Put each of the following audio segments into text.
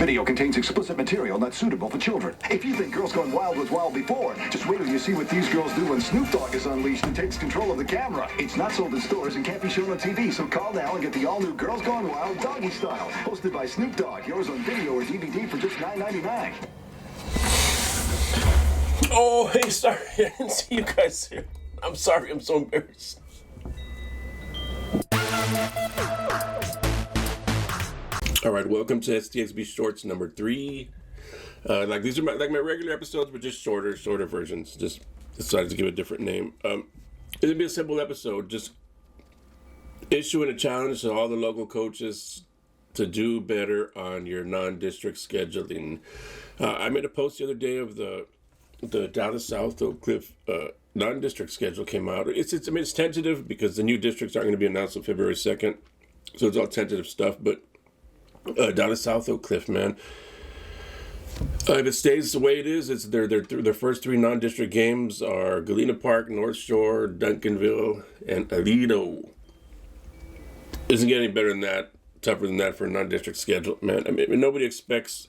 video contains explicit material not suitable for children. If you think Girls Gone Wild was wild before, just wait till you see what these girls do when Snoop Dogg is unleashed and takes control of the camera. It's not sold in stores and can't be shown on TV, so call now and get the all-new Girls Gone Wild Doggy Style, hosted by Snoop Dogg. Yours on video or DVD for just $9.99. Oh, hey, sorry, I didn't see you guys here. I'm sorry, I'm so embarrassed. All right, welcome to STXB Shorts number 3. These are my regular episodes, but just shorter versions. Just decided to give a different name. It's gonna be a simple episode. Just issuing a challenge to all the local coaches to do better on your non-district scheduling. I made a post the other day of the Dallas South Oak Cliff non-district schedule came out. It's tentative because the new districts aren't going to be announced on February 2nd, so it's all tentative stuff. But Dallas South Oak Cliff, man, if it stays the way it is, it's their first 3 non-district games are Galena Park, North Shore, Duncanville, and Aledo. Isn't getting any better than that, tougher than that for a non-district schedule, man. I mean, nobody expects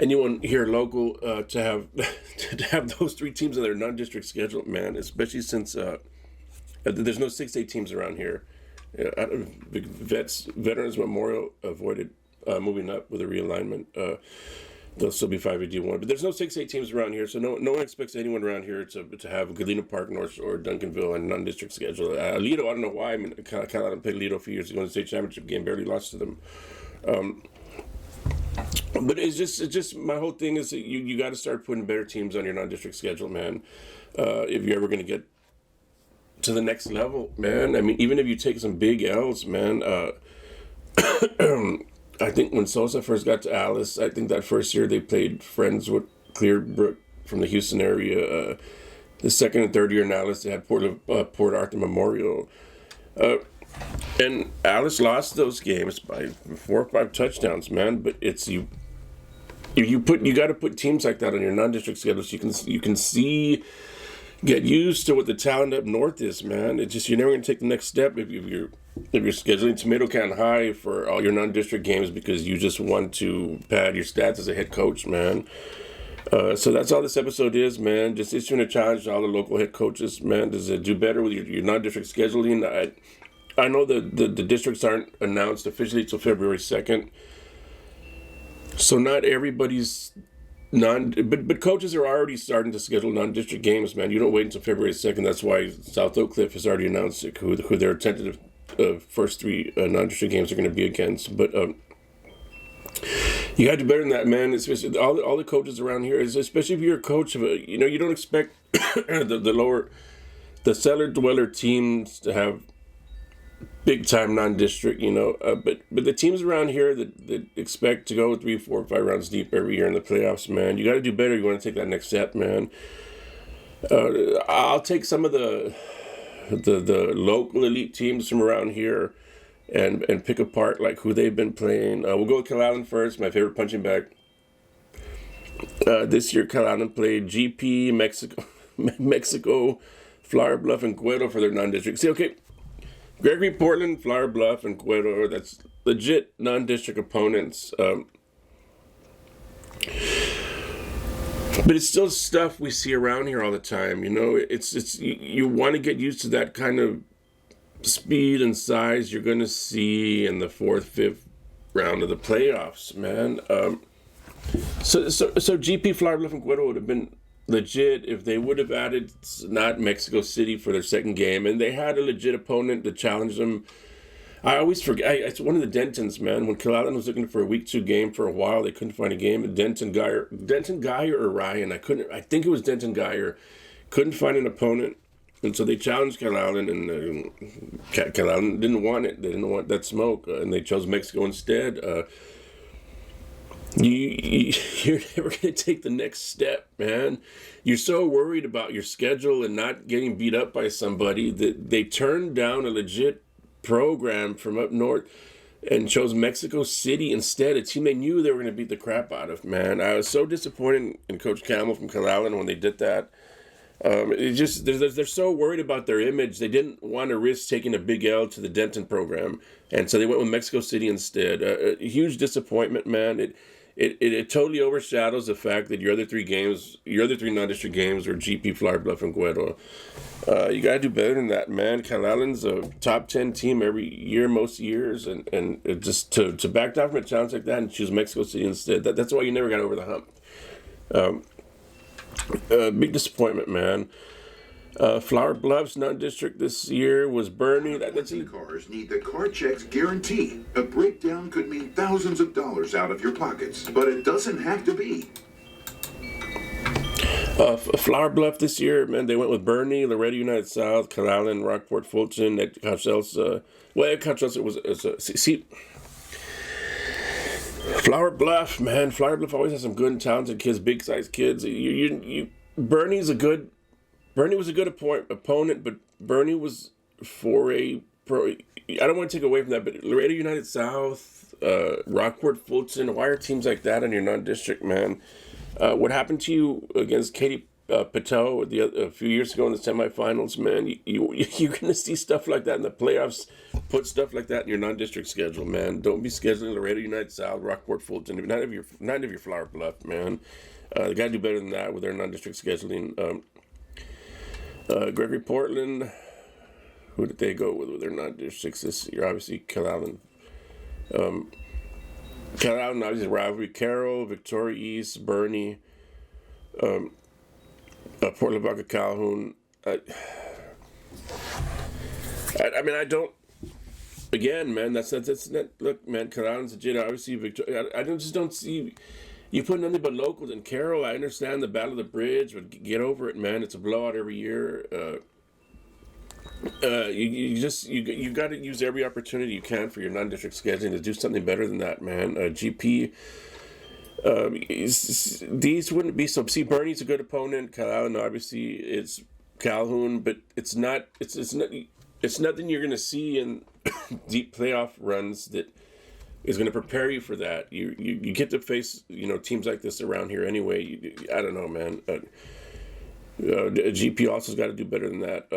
anyone here local to have those 3 teams in their non-district schedule, man, especially since there's no 6A teams around here. Veterans Memorial avoided moving up with a realignment. They'll still be 5A D1, but there's no 6A teams around here, so no one expects anyone around here to have Galena Park, North Shore, Duncanville, and non-district schedule. Aledo, I don't know why. I mean, Carolina played Aledo a few years ago in the state championship game, barely lost to them. But it's just my whole thing is that you got to start putting better teams on your non-district schedule, man. If you're ever going to get to the next level, man. I mean, even if you take some big L's, man. I think when Sosa first got to Alice, I think that first year they played Friendswood, Clearbrook from the Houston area. The second and third year in Alice, they had Port Arthur Memorial. And Alice lost those games by 4 or 5 touchdowns, man. But it's you got to put teams like that on your non-district schedule so you can get used to what the talent up north is, man. It's just you're never gonna take the next step if you're scheduling tomato can high for all your non-district games because you just want to pad your stats as a head coach, man. So that's all this episode is, man. Just issuing a challenge to all the local head coaches, man. Does it do better with your non-district scheduling? I know that the districts aren't announced officially until February 2nd. So not everybody's but coaches are already starting to schedule non-district games, man. You don't wait until February 2nd. That's why South Oak Cliff has already announced who their tentative first 3 non-district games are going to be against. But you got to do better than that, man. Especially all the coaches around here, especially if you're a coach of you don't expect the cellar dweller teams to have big time non-district, but the teams around here that expect to go 3, 4, 5 rounds deep every year in the playoffs, man, you got to do better. You want to take that next step, man. I'll take some of the local elite teams from around here and pick apart like who they've been playing. We'll go with Calallen first, my favorite punching bag. This year, Calallen played GP, Mexico, Flower Bluff, and Cuero for their non-district. See, okay. Gregory, Portland, Flower Bluff, and Cuero, that's legit non-district opponents. But it's still stuff we see around here all the time, It's you want to get used to that kind of speed and size you're going to see in the 4th, 5th round of the playoffs, man. So GP, Flower Bluff, and Cuero would have been legit if they would have added not Mexico City for their second game and they had a legit opponent to challenge them. I always forget. It's one of the Dentons, man. When Calallen was looking for a week 2 game for a while, they couldn't find a game. Denton Geyer or Ryan. I think it was Denton Geyer. Couldn't find an opponent, and so they challenged Calallen, and Calallen didn't want it. They didn't want that smoke, and they chose Mexico instead. You're never going to take the next step, man. You're so worried about your schedule and not getting beat up by somebody that they turned down a legit program from up north and chose Mexico City instead, a team they knew they were going to beat the crap out of, man. I was so disappointed in Coach Campbell from Calallen when they did that. They're so worried about their image. They didn't want to risk taking a big L to the Denton program, and so they went with Mexico City instead. A huge disappointment, man. it totally overshadows the fact that your other three non-district games were GP, Flower Bluff, and Guero. You gotta do better than that, man. Calallen's a top 10 team every year, most years, and it just to back down from a challenge like that and choose Mexico City instead. That's why you never got over the hump. Big disappointment, man. Flower Bluff's non-district this year was Bernie. That's cars need the car check's guarantee. A breakdown could mean thousands of dollars out of your pockets, but it doesn't have to be. Flower Bluff this year, man, they went with Bernie, Loretto United South, Calallen, Rockport, Fulton, Ed Cauchelsa. Well, Ed Cauchelsa was Flower Bluff, man. Flower Bluff always has some good and talented kids, big-sized kids. Bernie was a good opponent, but Bernie was for a pro. I don't want to take away from that, but Loretto United South, Rockport, Fulton, why are teams like that in your non-district, man? What happened to you against Katy Pateau a few years ago in the semifinals, man? You're going to see stuff like that in the playoffs. Put stuff like that in your non-district schedule, man. Don't be scheduling Loretto United South, Rockport, Fulton. None of your Flower Bluff, man. They got to do better than that with their non-district scheduling. Gregory Portland, who did they go with their non-districts this year? Obviously, Calallen. Calallen, obviously, rivalry. Carroll, Victoria East, Bernie, Port Lavaca, Calhoun. I mean, I don't. Again, man, that's not. Look, man, Calallen's legit. Obviously, Victoria. I just don't see. You put nothing but locals in Carroll. I understand the Battle of the Bridge, but get over it, man. It's a blowout every year. You got to use every opportunity you can for your non-district scheduling to do something better than that, man. GP. These wouldn't be so. See, Bernie's a good opponent. Calallen, obviously, it's Calhoun, but it's not. It's nothing you're gonna see in deep playoff runs that is going to prepare you for that. You get to face teams like this around here anyway. I don't know, man. GP also's got to do better than that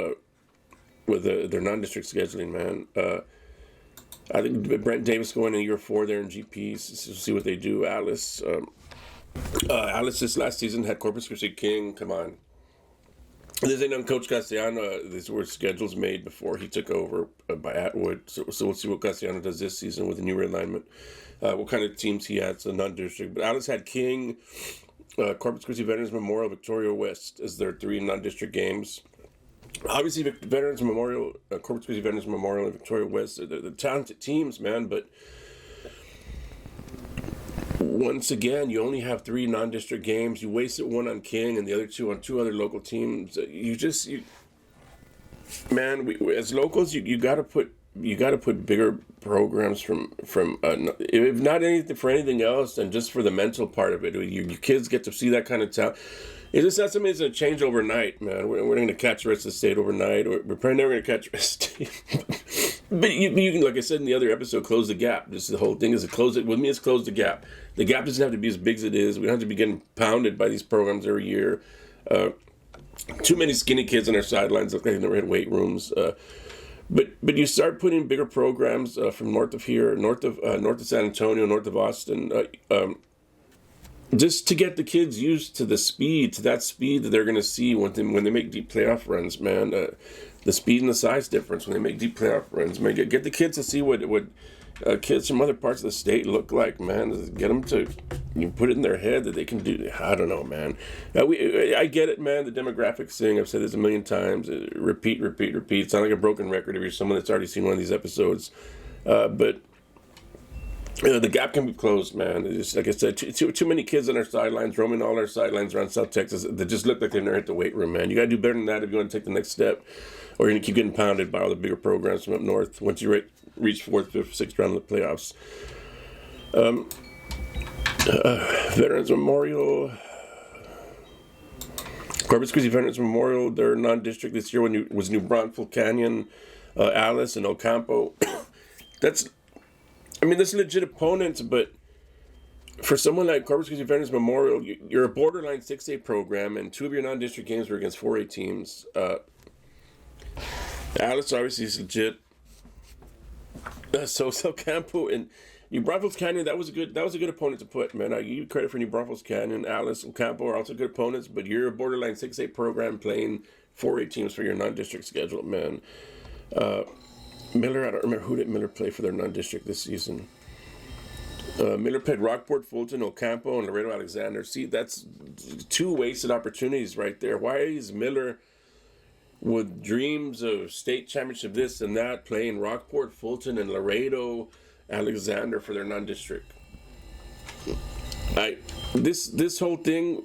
with their non-district scheduling, man. I think Brent Davis going in year 4 there in GP, see what they do. Alice this last season had Corpus Christi King. Come on. This ain't on Coach Castellano. These were schedules made before he took over by Atwood. So we'll see what Castellano does this season with the new realignment. What kind of teams he has, a non-district. But Alice had King, Corpus Christi Veterans Memorial, Victoria West as their 3 non-district games. Obviously, Veterans Memorial, Corpus Christi Veterans Memorial, and Victoria West are the talented teams, man. But once again, you only have 3 non-district games. You wasted 1 on King and the other 2 on 2 other local teams. As locals, you got to put bigger programs from if not anything for anything else, then just for the mental part of it. Your kids get to see that kind of talent. It's just not something that's going to change overnight, man. We're not going to catch the rest of the state overnight. We're probably never going to catch the rest of the state. But you can, like I said in the other episode, close the gap. Just the whole thing is to close it. With me, it's close the gap. The gap doesn't have to be as big as it is. We don't have to be getting pounded by these programs every year. Too many skinny kids on our sidelines look like they never had weight rooms. But you start putting bigger programs from north of here, north of San Antonio, north of Austin, just to get the kids used to that speed that they're going to see when they make deep playoff runs, man. The speed and the size difference when they make deep playoff runs, man. Get the kids to see what kids from other parts of the state look like, man. Get them to put it in their head that they can do. I don't know, man. I get it, man. The demographics thing, I've said this a million times. Repeat. It's not like a broken record if you're someone that's already seen one of these episodes. But the gap can be closed, man. It's like I said, too many kids on our sidelines, roaming all our sidelines around South Texas, that just look like they've never hit the weight room, man. You got to do better than that if you want to take the next step, or you're going to keep getting pounded by all the bigger programs from up north once you reach 4th, 5th, 6th round of the playoffs. Veterans Memorial, Corpus Christi Veterans Memorial, their non-district this year was New Braunfels Canyon, Alice, and Ocampo. That's legit opponents, but for someone like Corpus Christi Veterans Memorial, you're a borderline 6A program, and 2 of your non-district games were against 4A teams. Alice obviously is legit. So Ocampo, and New Braunfels Canyon, that was a good opponent to put, man. I give you credit for New Braunfels Canyon. Alice and Campo are also good opponents, but you're a borderline 6A program playing 4A teams for your non-district schedule, man. Miller, I don't remember who did Miller play for their non-district this season. Miller played Rockport, Fulton, Ocampo, and Laredo Alexander. See, that's 2 wasted opportunities right there. Why is Miller, with dreams of state championship this and that, playing Rockport, Fulton, and Laredo Alexander for their non-district? This whole thing,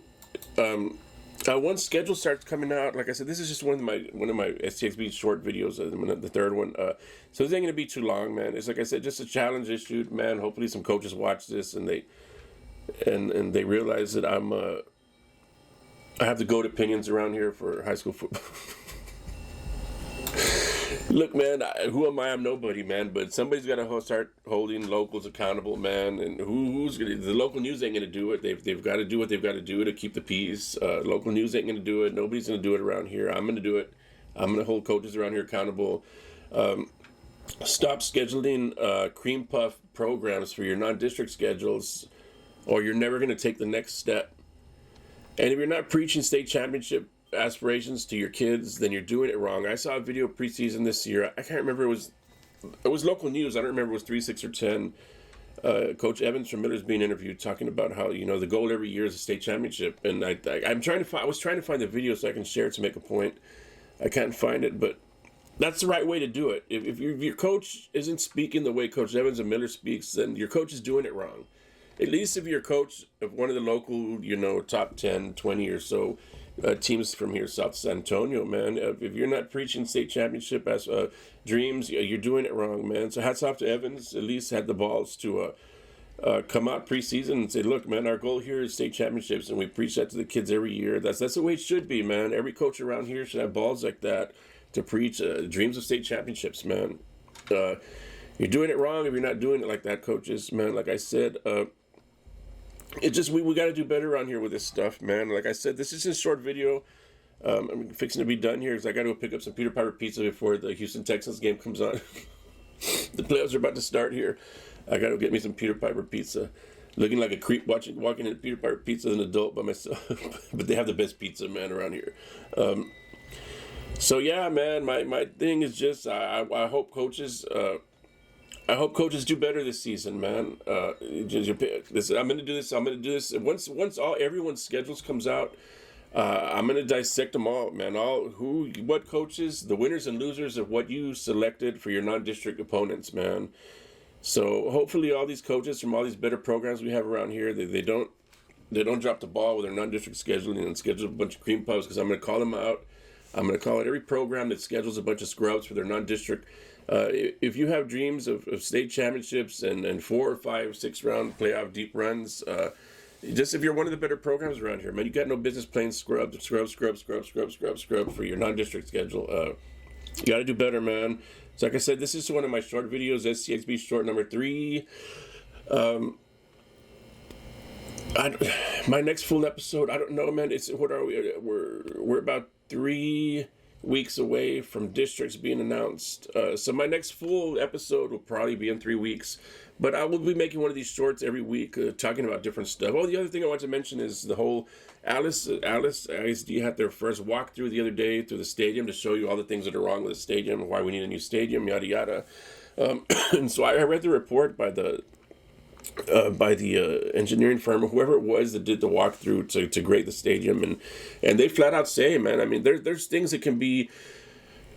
once schedule starts coming out, like I said, this is just one of my STXB short videos, the third one. So this ain't gonna be too long, man. It's like I said, just a challenge issue, man. Hopefully some coaches watch this and they realize that I have the GOAT opinions around here for high school football. Look, man, who am I? I'm nobody, man. But somebody's got to start holding locals accountable, man. And who's gonna? The local news ain't gonna do it. They've got to do what they've got to do to keep the peace. Local news ain't gonna do it. Nobody's gonna do it around here. I'm gonna do it. I'm gonna hold coaches around here accountable. Stop scheduling cream puff programs for your non-district schedules, or you're never gonna take the next step. And if you're not preaching state championship aspirations to your kids, then you're doing it wrong. I saw a video preseason this year. I can't remember. It was local news. I don't remember if it was 3, 6, or 10. Coach Evans from Miller's being interviewed, talking about how the goal every year is a state championship. And I was trying to find the video so I can share it to make a point. I can't find it, but that's the right way to do it. If your coach isn't speaking the way Coach Evans and Miller speaks, then your coach is doing it wrong. At least if you're a coach of one of the local, top 10, 20 or so teams from here, South San Antonio, man. If you're not preaching state championship as dreams, you're doing it wrong, man. So hats off to Evans. At least had the balls to come out preseason and say, look, man, our goal here is state championships, and we preach that to the kids every year. That's the way it should be, man. Every coach around here should have balls like that to preach dreams of state championships, man. You're doing it wrong if you're not doing it like that, coaches, man. Like I said, it just we got to do better around here with this stuff, man. Like I said, this is a short video. I'm fixing to be done here because I got to go pick up some Peter Piper pizza before the Houston Texans game comes on. The playoffs are about to start here. I got to get me some Peter Piper pizza. Looking like a creep walking into Peter Piper pizza as an adult by myself. But they have the best pizza, man, around here. So yeah, man, my thing is just I hope coaches. I hope coaches do better this season, man. I'm gonna do this. Once everyone's schedules comes out, I'm gonna dissect them all, man. What coaches, the winners and losers of what you selected for your non-district opponents, man. So hopefully, all these coaches from all these better programs we have around here, they don't drop the ball with their non-district scheduling and schedule a bunch of cream puffs, because I'm gonna call them out. I'm gonna call out every program that schedules a bunch of scrubs for their non-district. If you have dreams of state championships and 4 or 5, 6 round playoff deep runs, just if you're one of the better programs around here, man, you got no business playing scrub for your non-district schedule. You got to do better, man. So like I said, this is one of my short videos, STXB short number 3. My next full episode, I don't know, man. What are we? We're about 3 weeks away from districts being announced. So my next full episode will probably be in 3 weeks. But I will be making one of these shorts every week, talking about different stuff. Oh, the other thing I want to mention is the whole Alice ISD had their first walkthrough the other day through the stadium to show you all the things that are wrong with the stadium and why we need a new stadium, yada yada. And so I read the report by the engineering firm or whoever it was that did the walkthrough to grade the stadium, and they flat out say, man, I mean, there's things that can be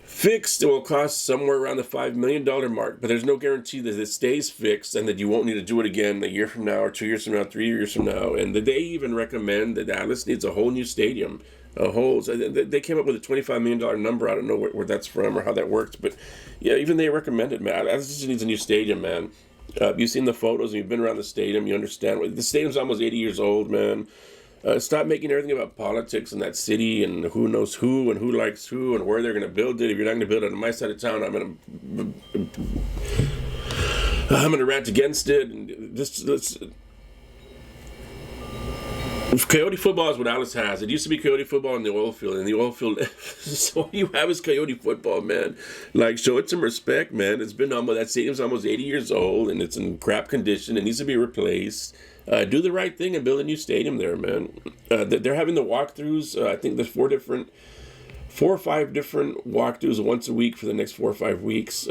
fixed. It will cost somewhere around the $5 million mark, but there's no guarantee that it stays fixed and that you won't need to do it again a year from now or 2 years from now, 3 years from now. And they even recommend that Alice needs a whole new stadium. They came up with a $25 million number. I don't know where that's from or how that works, but yeah, even they recommended, man, Alice just needs a new stadium, man. You've seen the photos and you've been around the stadium, you understand. The stadium's almost 80 years old, man. Stop making everything about politics in that city and who knows who and who likes who and where they're going to build it. If you're not going to build it on my side of town, I'm going to rant against it. And just let's Coyote football is what Alice has. It used to be Coyote football in the oil field. In the oil field, so all you have is Coyote football, man. Like, show it some respect, man. It's been almost, that stadium's almost 80 years old, and it's in crap condition. It needs to be replaced. Do the right thing and build a new stadium there, man. They're having the walkthroughs. I think there's 4 or 5 different walkthroughs once a week for the next 4 or 5 weeks.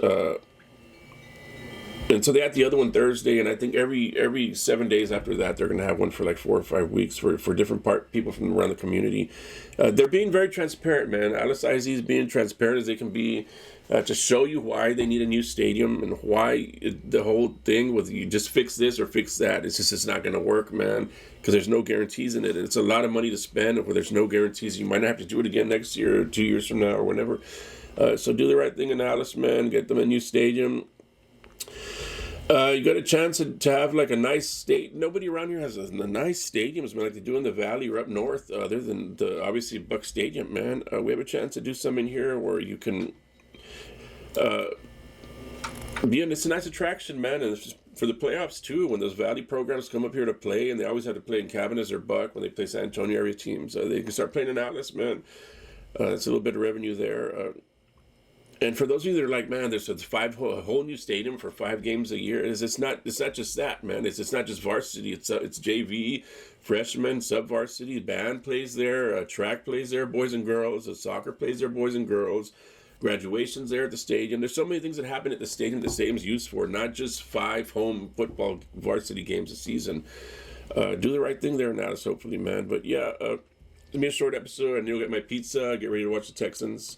And so they had the other one Thursday, and I think every 7 days after that, they're going to have one for like 4 or 5 weeks for different people from around the community. They're being very transparent, man. Alice IZ is being transparent as they can be to show you why they need a new stadium and why the whole thing with you just fix this or fix that. It's not going to work, man, because there's no guarantees in it. And it's a lot of money to spend where there's no guarantees. You might not have to do it again next year or 2 years from now or whenever. So do the right thing in Alice, man. Get them a new stadium. You got a chance to have like a nice state. Nobody around here has a nice stadiums, man, like they do in the valley or up north, other than the obviously Buck Stadium, man. We have a chance to do something here where you can it's a nice attraction, man, and it's just for the playoffs too. When those valley programs come up here to play, and they always have to play in Cavanas or Buck when they play San Antonio area teams, they can start playing in Atlas, man. It's a little bit of revenue there. And for those of you that are like, man, there's a whole new stadium for 5 games a year. It's not just that, man. It's not just varsity. It's JV, freshman, sub-varsity. Band plays there. Track plays there, boys and girls. Soccer plays there, boys and girls. Graduations there at the stadium. There's so many things that happen at the stadium. The stadium's used for not just 5 home football varsity games a season. Do the right thing there now, hopefully, man. But yeah, it's gonna be a short episode. I need to get my pizza. Get ready to watch the Texans.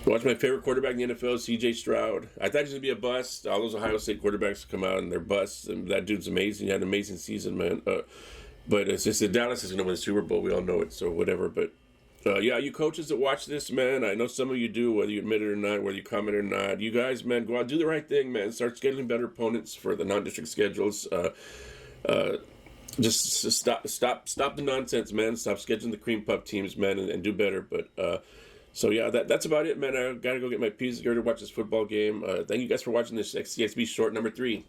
Watch my favorite quarterback in the NFL, C.J. Stroud. I thought he was going to be a bust. All those Ohio State quarterbacks come out and they're busts. And that dude's amazing. He had an amazing season, man. But it's just that Dallas is going to win the Super Bowl. We all know it, so whatever. But, yeah, you coaches that watch this, man, I know some of you do, whether you admit it or not, whether you comment or not. You guys, man, go out, do the right thing, man. Start scheduling better opponents for the non-district schedules. Just stop the nonsense, man. Stop scheduling the cream puff teams, man, and do better. But, so, yeah, that's about it, man. I got to go get my pizza here to watch this football game. Thank you guys for watching this STXB short number 3.